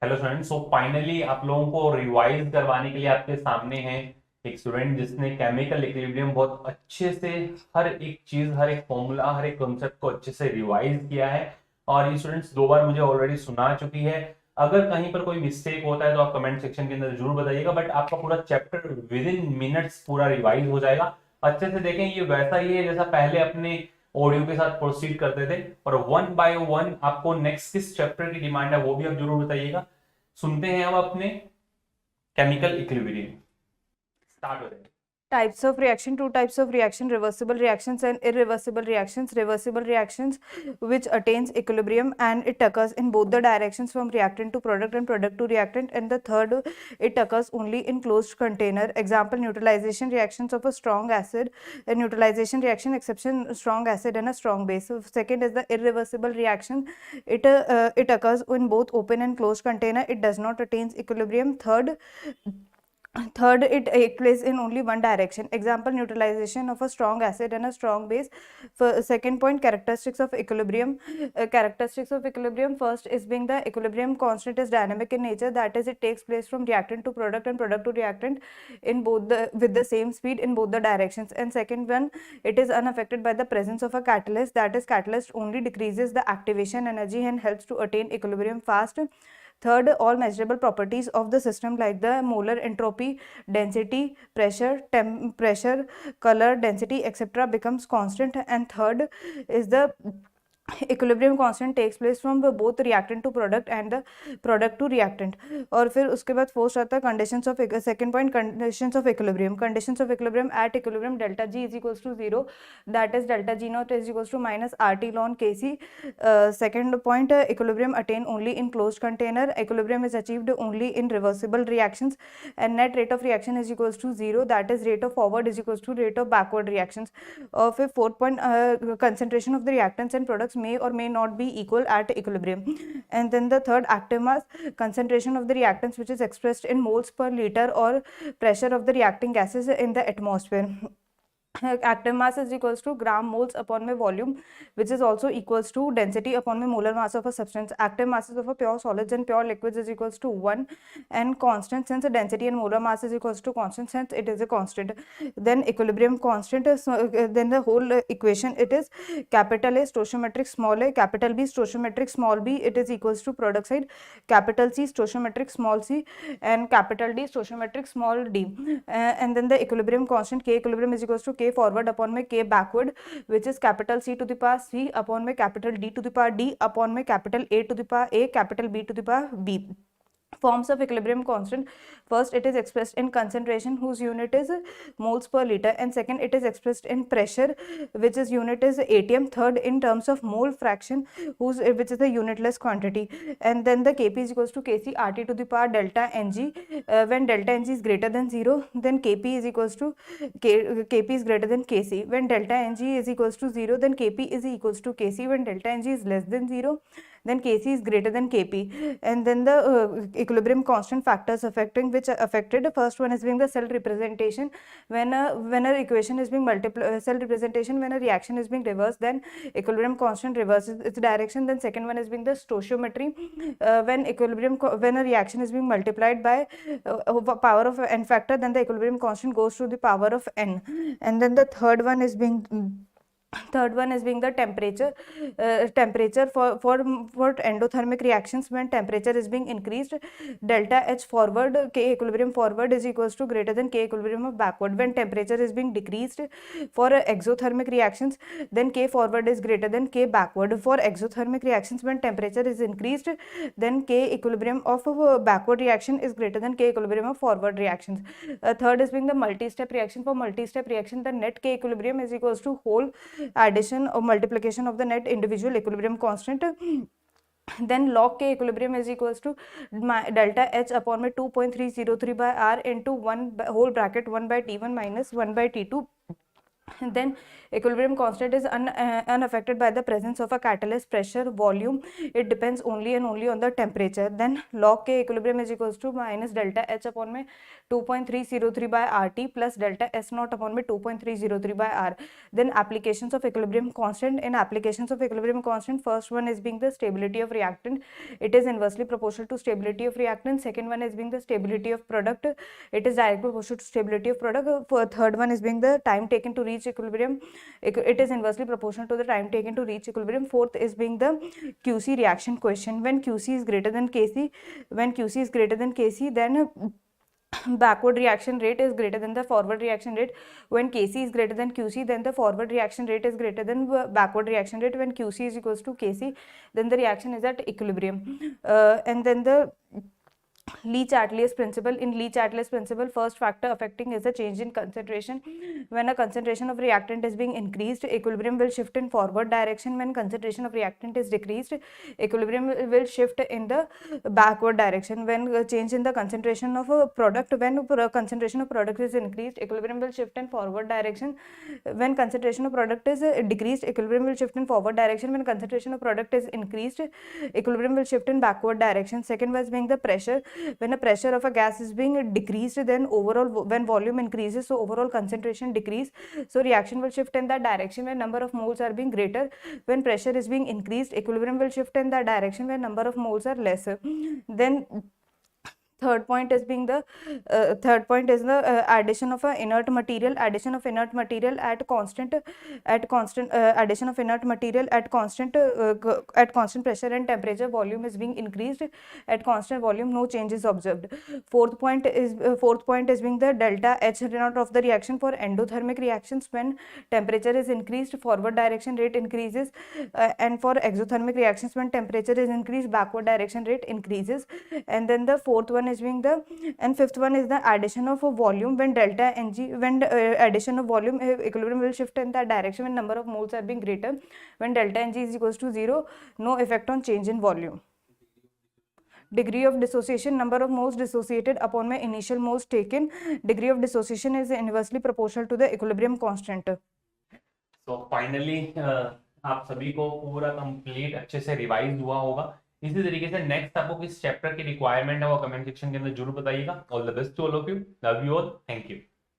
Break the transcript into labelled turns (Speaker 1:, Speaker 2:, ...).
Speaker 1: Hello student, so finally आप लोगों को रिवाइज करवाने के लिए आपके सामने है एक स्टूडेंट जिसने केमिकल इक्विलिब्रियम बहुत अच्छे से हर एक चीज, हर एक फॉर्मूला, हर एक कॉन्सेप्ट को अच्छे से रिवाइज किया है। और ये स्टूडेंट्स 2 बार मुझे ऑलरेडी सुना चुकी है। अगर कहीं पर कोई मिस्टेक होता है तो आप कमेंट सेक्शन के अंदर जरूर बताइएगा, बट आपका पूरा चैप्टर विद इन मिनट्स पूरा रिवाइज हो जाएगा। अच्छे से देखें, ये वैसा ही है जैसा पहले अपने ऑडियो के साथ प्रोसीड करते थे। और वन बाय वन आपको नेक्स्ट किस चैप्टर की डिमांड है वो भी आप जरूर बताइएगा। सुनते हैं अब अपने केमिकल इक्विलिब्रियम। स्टार्ट हो जाए।
Speaker 2: Types of reaction: two types of reaction: reversible reactions and irreversible reactions. Reversible reactions which attains equilibrium and it occurs in both the directions from reactant to product and product to reactant. And the third, it occurs only in closed container. Example: neutralization reactions of a strong acid, a neutralization reaction exception strong acid and a strong base. So second is the irreversible reaction. It occurs in both open and closed container. It does not attain equilibrium. Third, it takes place in only one direction. Example: neutralization of a strong acid and a strong base. Second point, characteristics of equilibrium. Characteristics of equilibrium: first is being the equilibrium constant is dynamic in nature, that is, it takes place from reactant to product and product to reactant in both with the same speed in both the directions. And second one, it is unaffected by the presence of a catalyst, that is, catalyst only decreases the activation energy and helps to attain equilibrium fast. Third, all measurable properties of the system like the molar entropy, density, pressure, color, density, etc. becomes constant. And third is the equilibrium constant takes place from both reactant to product and the product to reactant. और फिर उसके बाद fourth आता है conditions of second point, conditions of equilibrium. Conditions of equilibrium: at equilibrium delta G is equals to 0, that is delta G not is equals to minus R T ln K c. Second point, equilibrium attain only in closed container. Equilibrium is achieved only in reversible reactions. And net rate of reaction is equals to 0, that is rate of forward is equals to rate of backward reactions. और फिर fourth point, concentration of the reactants and products may or may not be equal at equilibrium. And then the third, active mass, concentration of the reactants which is expressed in moles per liter or pressure of the reacting gases in the atmosphere. Active mass is equals to gram moles upon my volume, which is also equals to density upon my molar mass of a substance. Active masses of a pure solids and pure liquids is equals to 1 and constant, since the density and molar mass is equals to constant, since it is a constant. Then equilibrium constant is then the whole equation, it is capital A stoichiometric small a, capital B stoichiometric small b, it is equals to product side, capital C stoichiometric small c, and capital D stoichiometric small d. And then the equilibrium constant K equilibrium is equals to K forward upon my K backward, which is capital C to the power C upon my capital D to the power D upon my capital A to the power A, capital B to the power B. Forms of equilibrium constant: first, it is expressed in concentration whose unit is moles per liter, and second, it is expressed in pressure which is unit is atm. Third, in terms of mole fraction which is the unitless quantity. And then the Kp is equals to Kc RT to the power delta Ng. When delta Ng is greater than 0, then Kp is equals to Kp is greater than Kc. When delta Ng is equals to 0, then Kp is equals to Kc. When delta Ng is less than 0, then Kc is greater than Kp. And then the equilibrium constant factors affecting which are affected. First one is being the cell representation. When a equation is being cell representation, when a reaction is being reversed, then equilibrium constant reverses its direction. Then second one is being the stoichiometry. When a reaction is being multiplied by power of n factor, then the equilibrium constant goes to the power of n. And then the third one is being the temperature for endothermic reactions. When temperature is being increased, delta H forward, K equilibrium forward is equals to greater than K equilibrium of backward. When temperature is being decreased for exothermic reactions, then K forward is greater than K backward. For exothermic reactions, when temperature is increased, then K equilibrium of backward reaction is greater than K equilibrium of forward reactions. Third is being the multi-step reaction. For multi-step reaction, the net K equilibrium is equals to whole addition or multiplication of the net individual equilibrium constant. Then log K equilibrium is equals to delta H upon my 2.303 by R into 1 whole bracket 1 by T1 minus 1 by T2 Then equilibrium constant is unaffected by the presence of a catalyst, pressure, volume. It depends only and only on the temperature. Then log K equilibrium is equals to minus delta H upon में 2.303 by RT plus delta S naught upon में 2.303 by R. Then applications of equilibrium constant. In applications of equilibrium constant, first one is being the stability of reactant. It is inversely proportional to stability of reactant. Second one is being the stability of product. It is directly proportional to stability of product. Third one is being the time taken to reach equilibrium. It is inversely proportional to the time taken to reach equilibrium. Fourth is being the QC reaction question. When QC is greater than Kc, then backward reaction rate is greater than the forward reaction rate. When Kc is greater than Qc, then the forward reaction rate is greater than backward reaction rate. When Qc is equals to Kc, then the reaction is at equilibrium. And then the Le-Chatelier's principle. In Le-Chatelier's principle, first factor affecting is the change in concentration. When a concentration of reactant is being increased, equilibrium will shift in forward direction. When concentration of reactant is decreased, equilibrium will shift in the backward direction. When change in the concentration of a product, when concentration of product is increased, equilibrium will shift in forward direction. When concentration of product is decreased, equilibrium will shift in forward direction. When concentration of product is increased, equilibrium will shift in backward direction. Second was being the pressure. When the pressure of a gas is being decreased, then overall, when volume increases, so overall concentration decrease, so reaction will shift in that direction when number of moles are being greater. When pressure is being increased, equilibrium will shift in that direction when number of moles are lesser. Then third point is the addition of a inert material. Addition of inert material at constant addition of inert material at constant pressure and temperature. Volume is being increased. At constant volume, no change is observed. Fourth point is being the delta H naught of the reaction. For endothermic reactions, when temperature is increased, forward direction rate increases, and for exothermic reactions, when temperature is increased, backward direction rate increases. And then the fifth one is the addition of a volume. When delta Ng, when addition of volume, equilibrium will shift in that direction when number of moles are being greater. When delta Ng is equals to 0, no effect on change in volume. Degree of dissociation, number of moles dissociated upon my initial moles taken. Degree of dissociation is inversely proportional to the equilibrium constant.
Speaker 1: So finally आप सभी को पूरा complete अच्छे से revise हुआ होगा. इसी तरीके से नेक्स्ट आपको किस चैप्टर की रिक्वायरमेंट है वो कमेंट सेक्शन के अंदर जरूर बताइएगा. All the best to all of you. Love you all. Thank you.